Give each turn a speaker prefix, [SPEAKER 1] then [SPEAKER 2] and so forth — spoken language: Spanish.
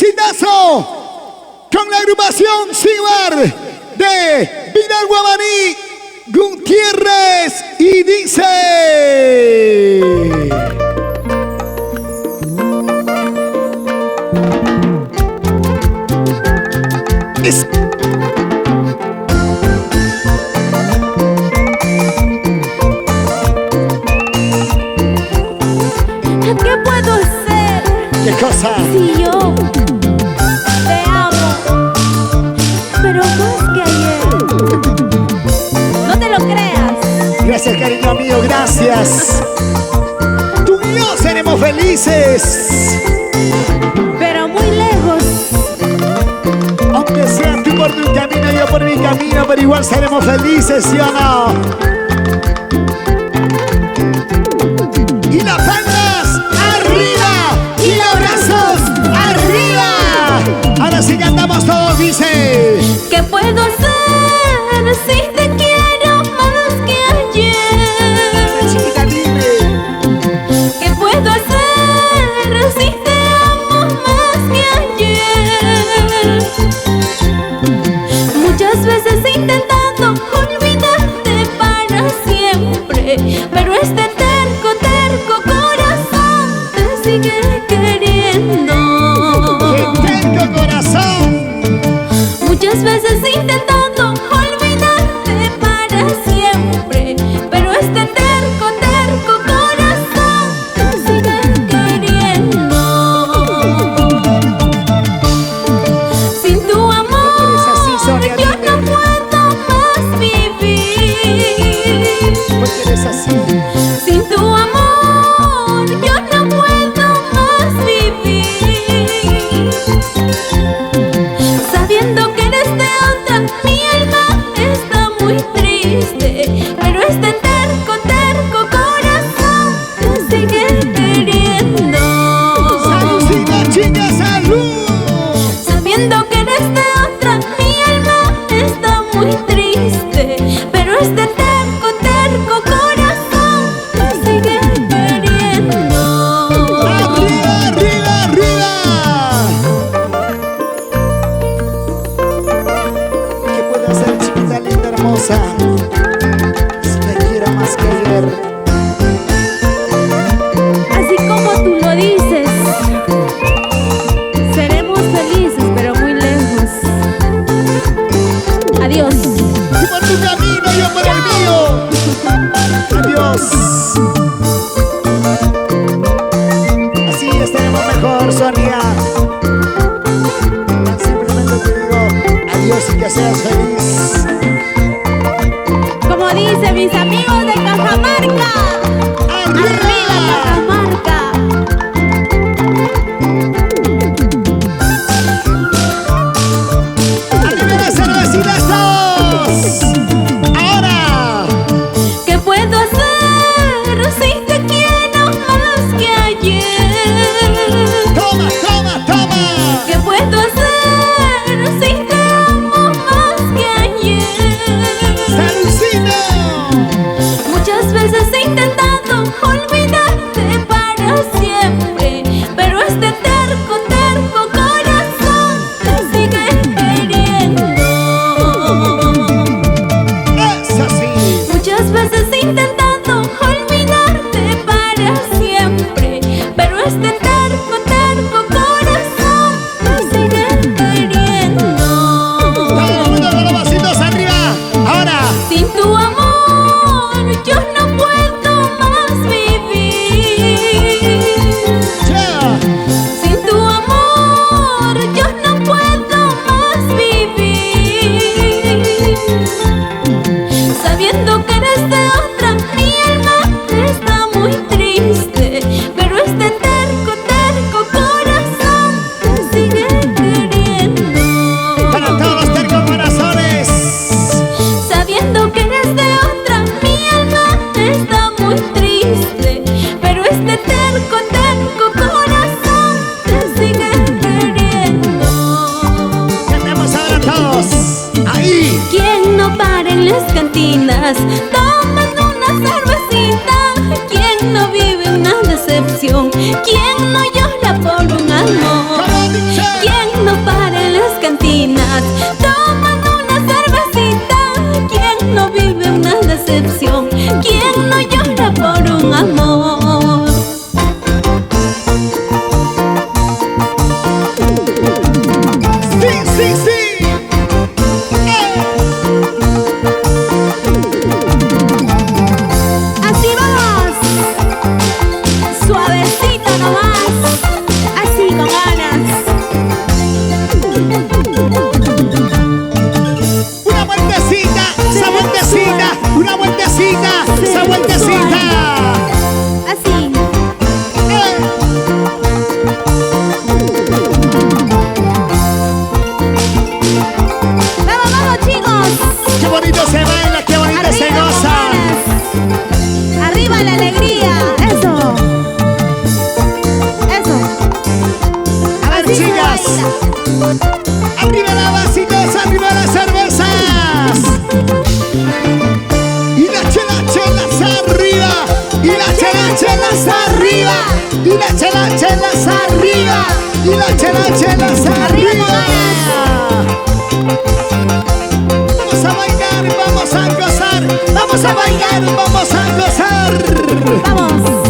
[SPEAKER 1] exitazo con la agrupación Cibar de Vidal Guamaní Gutiérrez y dice...
[SPEAKER 2] ¿Qué puedo hacer?
[SPEAKER 1] ¿Qué cosa?
[SPEAKER 2] Si yo te amo, pero más que ayer. No te lo creas.
[SPEAKER 1] Gracias, cariño mío, gracias. Tú y yo seremos felices,
[SPEAKER 2] Pero muy lejos.
[SPEAKER 1] aunque sea tú por tu camino, yo por mi camino, pero igual seremos felices, ¿sí o no? Y las palmas arriba y los brazos arriba. Ahora sí cantamos todos, dice.
[SPEAKER 2] ¿Qué puedo hacer si te quiero más que ayer?
[SPEAKER 1] Chiquita, dime.
[SPEAKER 2] ¿Qué puedo hacer si te amo más que ayer? Muchas veces intentando olvidarte para siempre, pero este terco, terco corazón te sigue queriendo.
[SPEAKER 1] ¡Qué terco corazón!
[SPEAKER 2] Muchas veces intentando olvidarte para siempre, pero este terco, terco corazón te sigue queriendo. Sin tu amor
[SPEAKER 1] Es así, Sonia,
[SPEAKER 2] yo
[SPEAKER 1] dime.
[SPEAKER 2] no puedo más vivir.
[SPEAKER 1] ¿Por qué eres así?
[SPEAKER 2] Sin tu amor yo no puedo más vivir. Sabiendo que eres de otra así se
[SPEAKER 1] chicas.
[SPEAKER 2] baila.
[SPEAKER 1] Arriba las vasitos, arriba las cervezas. Y las chelas arriba. Y las chelas arriba. Y las chelas arriba. Y las chelas arriba. Vamos a bailar, vamos a gozar. Vamos a bailar, vamos a gozar.
[SPEAKER 2] Vamos.